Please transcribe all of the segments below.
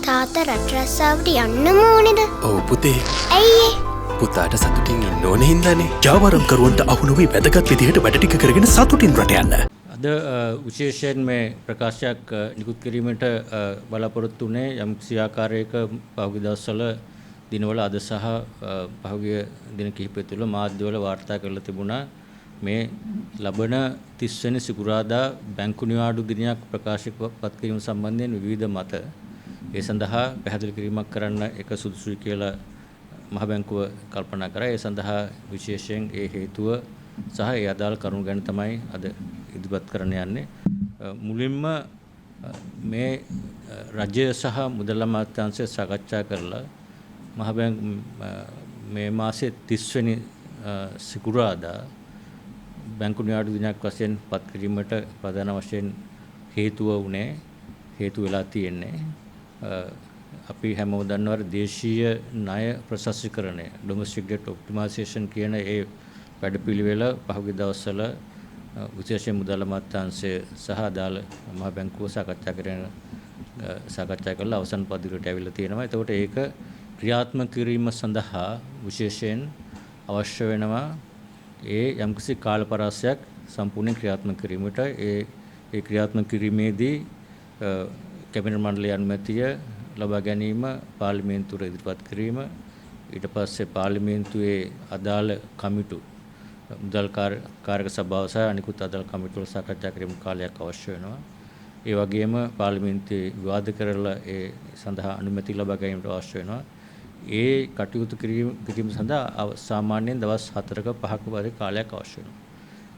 තාත්තා රට රස්සාවට යන්නම ඕනේද? ඔව් පුතේ. ඇයි ඒ? පුතාට සතුටින් ඉන්න ඕනේ හින්දානේ. ජාවාරම්කරුවන්ට අහු නොවී වැදගත් විදිහට වැඩ ටික කරගෙන සතුටින් රට යන්න. අද විශේෂයෙන් මේ ප්‍රකාශයක් නිකුත් කිරීමට බලාපොරොත්තු වුණේ යම්කිසි ආකාරයක පහුගිය දවස්වල දිනවල අද සහ පහුගිය දින කිහිපය තුළ මාධ්‍යවල වාර්තා කරලා තිබුණා මේ ලබන 30 වෙනි සිකුරාදා බැංකු නිවාඩු දිනයක් ප්‍රකාශපත් කිරීම සම්බන්ධයෙන් විවිධ මත ඒ සඳහා පැහැදිලි කිරීමක් කරන්න එක සුදුසුයි කියලා මහ බැංකුව කල්පනා කරා. ඒ සඳහා විශේෂයෙන් ඒ හේතුව සහ ඒ අදාළ කරුණු ගැන තමයි අද ඉදිරිපත් කරන්න යන්නේ. මුලින්ම මේ රජය සහ මුදල් අමාත්‍යාංශය සාකච්ඡා කරලා මහ මේ මාසයේ 30 වෙනි සිකුරාදා බැංකු නිවාඩු දිනයක් වශයෙන් පත් කිරීමට ප්‍රධාන වශයෙන් හේතු වෙලා තියෙන්නේ. අපි හැමෝම දන්නවා දේශීය ණය ප්‍රශස්තිකරණය ඩොමෙස්ටික් ඩෙට් ඔප්ටිමයිසේෂන් කියන ඒ වැඩපිළිවෙල පහුගිය දවස්වල විශේෂයෙන් මුදල් අමාත්‍යාංශය සහ අදාළ මහ බැංකුව සාකච්ඡා කරලා අවසන් පදිරට ඇවිල්ලා තියෙනවා. එතකොට ඒක ක්‍රියාත්මක කිරීම සඳහා විශේෂයෙන් අවශ්‍ය වෙනවා ඒ යම්කිසි කාලපරාසයක් සම්පූර්ණ ක්‍රියාත්මක කිරීමට ඒ ක්‍රියාත්මක කිරීමේදී කැබිනට් මණ්ඩලයේ අනුමැතිය ලබා ගැනීම, පාර්ලිමේන්තුවට ඉදිරිපත් කිරීම, ඊට පස්සේ පාර්ලිමේන්තුවේ අදාළ කමිටු මුදල් කාර්යක සභාව සහ අනිකුත් අදාළ කමිටු වල සාකච්ඡා කිරීම කාලයක් අවශ්‍ය වෙනවා. ඒ වගේම පාර්ලිමේන්තුවේ විවාද කරලා ඒ සඳහා අනුමැතිය ලබා ගැනීමට අවශ්‍ය වෙනවා. ඒ කටයුතු කිරීම සඳහා සාමාන්‍යයෙන් දවස් 4ක 5ක වගේ කාලයක් අවශ්‍ය වෙනවා.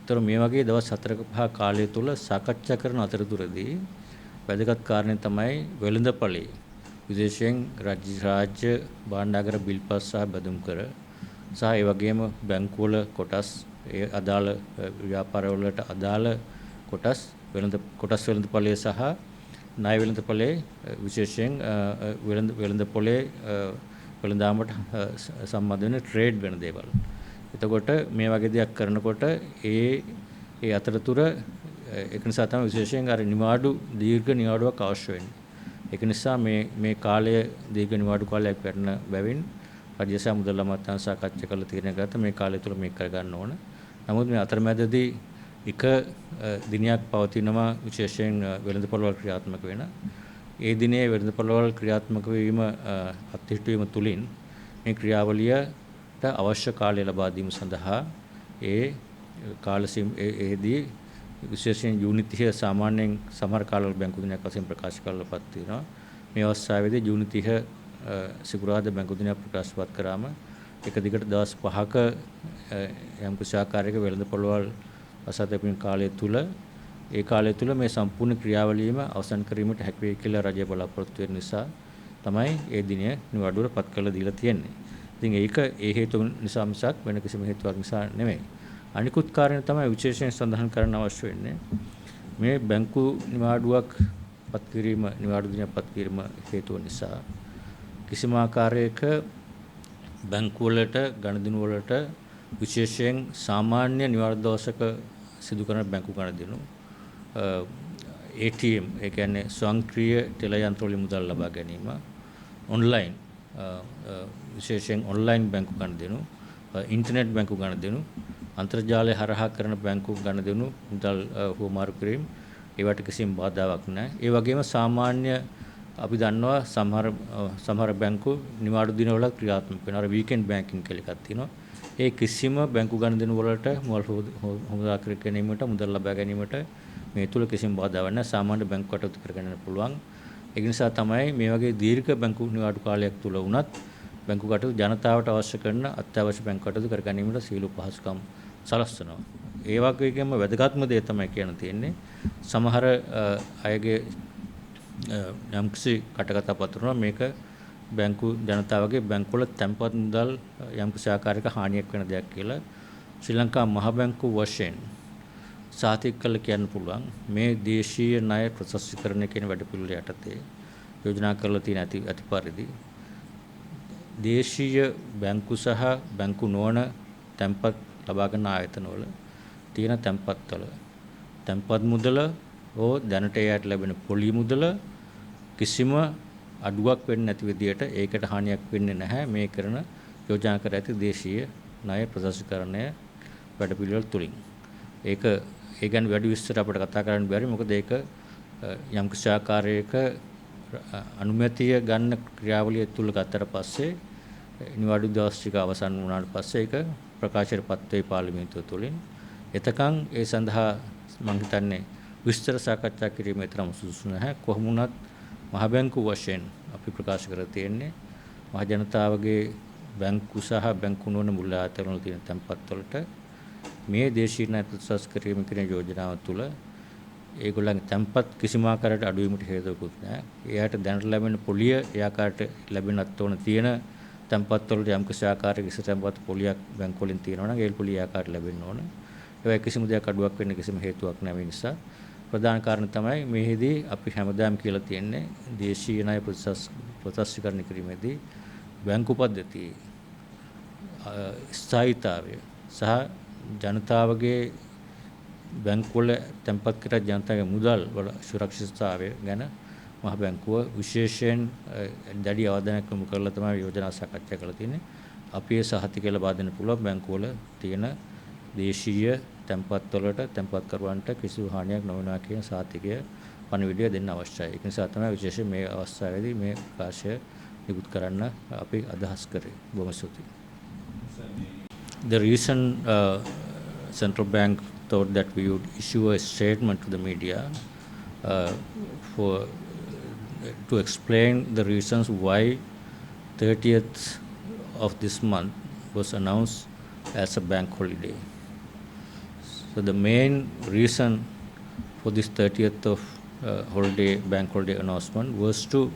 ඒතර මේ වගේ දවස් 4ක 5 කාලය තුල සාකච්ඡා කරන අතරතුරදී වැදගත් කාරණේ තමයි වෙළඳපළේ විශේෂයෙන් රාජ්‍ය භාණ්ඩාගාර බිල්පත් සහ බැඳුම් කර සහ ඒ වගේම බැංකුවල කොටස් ඒ අදාළ ව්‍යාපාරවලට අදාළ කොටස් වෙළඳපළේ සහ ණය වෙළඳපළේ විශේෂයෙන් වෙළඳපොලේ වෙළඳාමට සම්බන්ධ වෙන ට්‍රේඩ් වෙන දේවල්. එතකොට මේ වගේ දෙයක් කරනකොට ඒ අතරතුර ඒක නිසා තමයි විශේෂයෙන් අර දීර්ඝ නිවාඩුවක් අවශ්‍ය වෙන්නේ. ඒක නිසා මේ කාලය දීර්ඝ නිවාඩු කාලයක් වෙන බැවින් රජය සහ මුදල් අමාත්‍යාංශ සාකච්ඡා කරලා තීරණය ගත්තා මේ කාලය තුල මේක කරගන්න ඕන. නමුත් මේ අතරමැදදී එක දිනයක් පවතිනවා විශේෂයෙන් වෙළඳපොළවල් ක්‍රියාත්මක වෙන. ඒ දිනේ වෙළඳපොළවල් ක්‍රියාත්මක වීම අත්හිටුවීම තුලින් මේ ක්‍රියාවලියට අවශ්‍ය කාලය ලබා දීම සඳහා ඒ ඒදී විශේෂයෙන් ජූනි 30 සාමාන්‍යයෙන් සමහර කාලවල බැංකු දිනයක් වශයෙන් ප්‍රකාශ කරලාපත් තියෙනවා. මේ අවස්ථාවේදී ජූනි 30 සිකුරාදා බැංකු දිනයක් ප්‍රකාශපත් කරාම එක දිගට දවස් 5ක යම් කුසාකාරයක වෙළඳපොළවල් අසතපින් කාලය තුල මේ සම්පූර්ණ ක්‍රියාවලියම අවසන් කිරීමට හැකි වෙයි කියලා රජය බලාපොරොත්තු වෙන නිසා තමයි ඒ දිනය නිවාඩුවට පත් කරලා දීලා තියෙන්නේ. ඉතින් ඒක ඒ හේතු නිසා මිසක් වෙන කිසිම හේතුවක් නිසා නෙමෙයි. අනිකුත් කාරණේ තමයි විශේෂයෙන් සඳහන් කරන්න අවශ්‍ය වෙන්නේ මේ බැංකු නිවාඩු දිනයක් පත් කිරීම හේතුව නිසා කිසිම ආකාරයක බැංකු වලට ගණදිනු වලට විශේෂයෙන් සාමාන්‍ය නිවාඩු දවසක සිදු කරන බැංකු ගණදිනු ATM ඒ කියන්නේ ස්වයංක්‍රීය ටෙල යන්ත්‍ර වලින් මුදල් ලබා ගැනීම ඔන්ලයින් විශේෂයෙන් ඔන්ලයින් බැංකු ගණදිනු ඉන්ටර්නෙට් බැංකු ගණදිනු අන්තර්ජාලය හරහා කරන බැංකු ගණදිනු මුදල් හුවමාරු කිරීම ඒවට කිසිම බාධාවක් නැහැ. ඒ වගේම සාමාන්‍ය අපි දන්නවා සමහර බැංකු නිවාඩු දිනවල ක්‍රියාත්මක වෙනවා. අර වීකෙන්ඩ් බැංකින් කියලා එකක් තියෙනවා. ඒ කිසිම බැංකු ගණදිනු වලට මුදල් හොදා කර ගැනීමට මුදල් ලබා ගැනීමට මේ තුල කිසිම බාධාවක් නැහැ. සාමාන්‍ය බැංකු කටයුතු කරගන්න පුළුවන්. ඒ නිසා තමයි මේ වගේ දීර්ඝ බැංකු නිවාඩු කාලයක් තුල වුණත් බැංකු කටයුතු ජනතාවට අවශ්‍ය කරන අත්‍යවශ්‍ය බැංකු කටයුතු කර ගැනීමට සියලු පහසුකම් සලස්වනවා. ඒ වගේම වැදගත්ම දේ තමයි කියන්න තියෙන්නේ සමහර අයගේ යම්කිසි කටකතා පතුරනවා මේක බැංකු ජනතාවගේ බැංකු වල තැන්පත් මුදල් යම්කිසි ආකාරයක හානියක් වෙන දෙයක් කියලා ශ්‍රී ලංකා මහ බැංකු වශයෙන් සාතික කළ කියන්න පුළුවන් මේ දේශීය ණය ප්‍රශස්තිකරණය කියන වැඩපිළිවෙල යටතේ යෝජනා කරලා තියෙන අති පරිදි දේශීය බැංකු සහ බැංකු නොවන තැන්පත් ලබා ගන්න ආයතනවල තියෙන තැන්පත්වල තැන්පත් මුදල ඕ දැනට එයාට ලැබෙන පොලි මුදල කිසිම අඩුවක් වෙන්නේ නැති විදියට ඒකට හානියක් වෙන්නේ නැහැ මේ කරන යෝජනා කර ඇති දේශීය ණය ප්‍රසාරීකරණය වැඩපිළිවෙල තුලින්. ඒක ඒ ගැන වැඩි විස්තර අපිට කතා කරන්න බැරි මොකද ඒක යම් කිසි ආකාරයක අනුමැතිය ගන්න ක්‍රියාවලිය තුල ගත්තට පස්සේ නිවාඩු දවස් ටික අවසන් වුණාට පස්සේ ඒක ප්‍රකාශයටපත් වේ පාර්ලිමේන්තුව තුලින්. එතකන් ඒ සඳහා මම හිතන්නේ විස්තර සාකච්ඡා කිරීමේ තරම් සුදුසු නැහැ. කොහොම වුණත් මහ බැංකුව වශයෙන් අපි ප්‍රකාශ කර තියෙන්නේ මහ ජනතාවගේ බැංකු සහ බැංකු නොවන මුල් ආයතන වල තියෙන තැන්පත් වලට මේ දේශීය ණය ප්‍රතිශත කිරීම කියන යෝජනාව තුළ ඒගොල්ලන්ගේ තැන්පත් කිසිම ආකාරයකට අඩුවීමට හේතුවකුත් නැහැ. එයාට දැනට ලැබෙන පොලිය ඒ ආකාරයට ලැබෙන්නත් ඕන තියෙන තැන්පත් වලට යම් කිසි ආකාරයක ඉස්සර තැන්පත් පොලියක් බැංකු වලින් තියෙනවා නම් ඒ පොලිය ආකාරයට ලැබෙන්න ඕන. ඒවයි කිසිම දෙයක් අඩුවක් වෙන්න කිසිම හේතුවක් නැහැ. ඒ නිසා ප්‍රධාන කාරණා තමයි මේෙහිදී අපි හැමදාම කියලා තියෙන්නේ දේශීය ණය ප්‍රතිශතීකරණය කිරීමේදී බැංකු පද්ධතියේ ස්ථායීතාවය සහ ජනතාවගේ බැංකු වල තැන්පත් කර ජනතාවගේ මුදල් වල සුරක්ෂිතතාවය ගැන මහ බැංකුව විශේෂයෙන් දැඩි අවධානයක් යොමු කරලා තමයි යෝජනා සාකච්ඡා කරලා තියෙන්නේ. අපි ඒ සහතිකය ලබා දෙන්න පුළුවන් බැංකු වල තියෙන දේශීය තැන්පත් වලට තැන්පත් කරුවන්ට කිසිදු හානියක් නොවනවා කියන සහතිකය පණිවිඩය දෙන්න අවශ්‍යයි. ඒක නිසා තමයි විශේෂයෙන් මේ අවස්ථාවේදී මේ ප්‍රකාශය නිකුත් කරන්න අපි අදහස් කරේ. බොහොම ස්තුතියි. The reason central bank thought that we would issue a statement to the media to explain the reasons why 30th of this month was announced as a bank holiday. So the main reason for this 30th of bank holiday announcement was to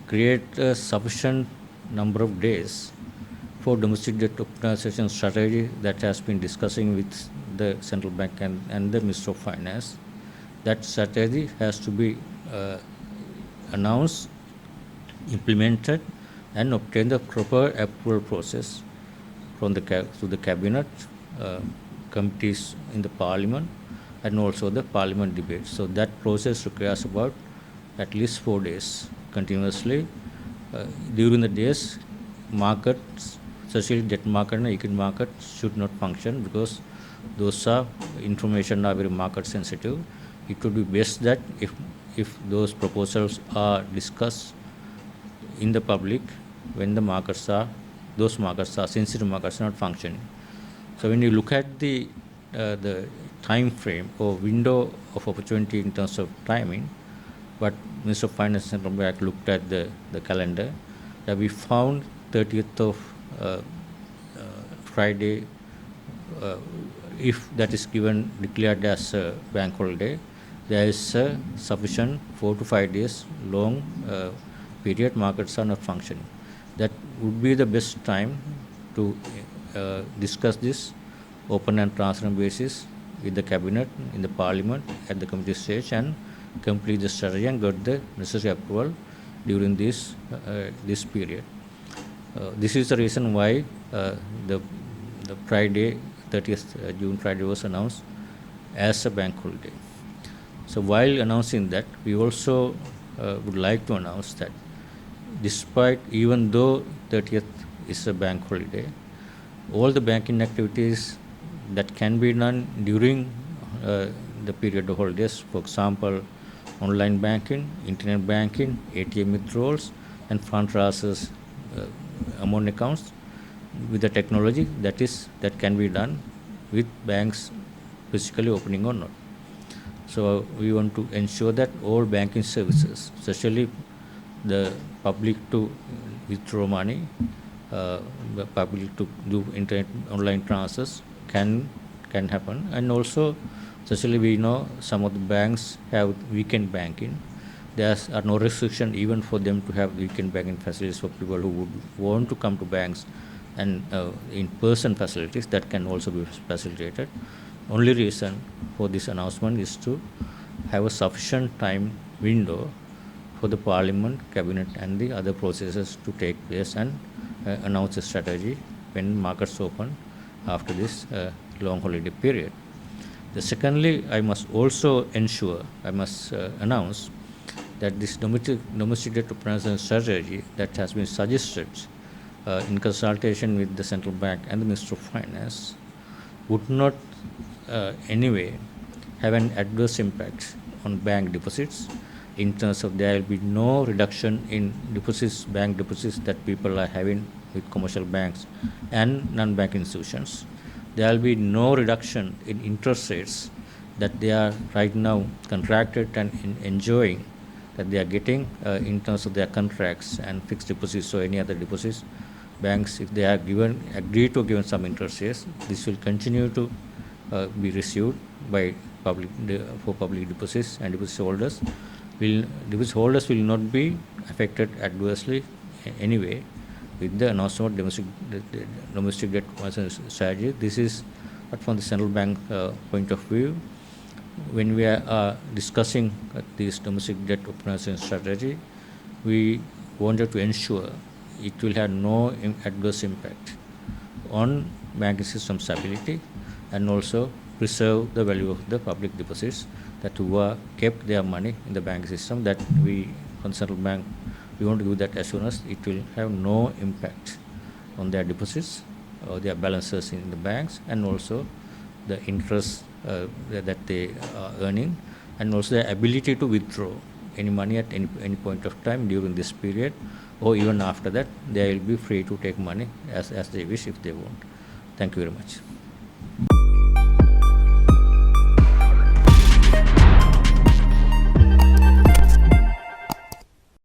create a sufficient number of days for domestic debt optimization strategy that has been discussing with the central bank and the Minister of Finance. That strategy has to be announced, implemented, and obtain the proper approval process from the cabinet, committees in the parliament, and also the parliament debate. So that process requires about at least 4 days continuously. During the days, markets, especially debt market and equity market, should not function because those are information are very market sensitive. It would be best that if those proposals are discussed in the public when the those markets are sensitive markets are not functioning. So when you look at the time frame or window of opportunity in terms of timing, but Minister of Finance and Central Bank looked at the calendar, that we found 30th of Friday, if that is declared as a bank holiday, there is a sufficient 4 to 5 days long period markets are not functioning. That would be the best time to discuss this open and transparent basis with the cabinet, in the parliament, at the committee stage, and complete the strategy and get the necessary approval during this period. This is the reason why the Friday, 30th June Friday was announced as a bank holiday. So while announcing that, we also would like to announce that even though 30th is a bank holiday, all the banking activities that can be done during the period of holidays, for example, online banking, internet banking, ATM withdrawals, and fund transfers among accounts with the technology that can be done with banks physically opening or not. So we want to ensure that all banking services, especially the public to withdraw money, the public to do internet online transfers can happen. And also, especially we know some of the banks have weekend banking. There are no restriction even for them to have weekend banking facilities for people who would want to come to banks and in-person facilities that can also be facilitated. Only reason for this announcement is to have a sufficient time window for the parliament, cabinet, and the other processes to take place and announce a strategy when markets open after this long holiday period. Secondly, I must announce that this domestic debt optimization strategy that has been suggested in consultation with the central bank and the Minister of Finance would not anyway have an adverse impact on bank deposits in terms of there will be no reduction in deposits, bank deposits that people are having with commercial banks and non-bank institutions. There will be no reduction in interest rates that they are right now contracted and enjoying, that they are getting in terms of their contracts and fixed deposits or any other deposits. Banks, if they are agreed to give some interest rates, this will continue to be received by public deposits, and deposit holders will not be affected adversely anyway with the announcement of domestic debt strategy. This is but from the central bank point of view. When we are discussing this domestic debt optimization strategy, we wanted to ensure it will have no adverse impact on banking system stability, and also preserve the value of the public deposits that who are kept their money in the banking system. That we, from the central bank, we want to give that assurance it will have no impact on their deposits or their balances in the banks, and also the interest that they are earning, and also their ability to withdraw any money at any point of time during this period, or even after that they will be free to take money as they wish if they want. Thank you very much.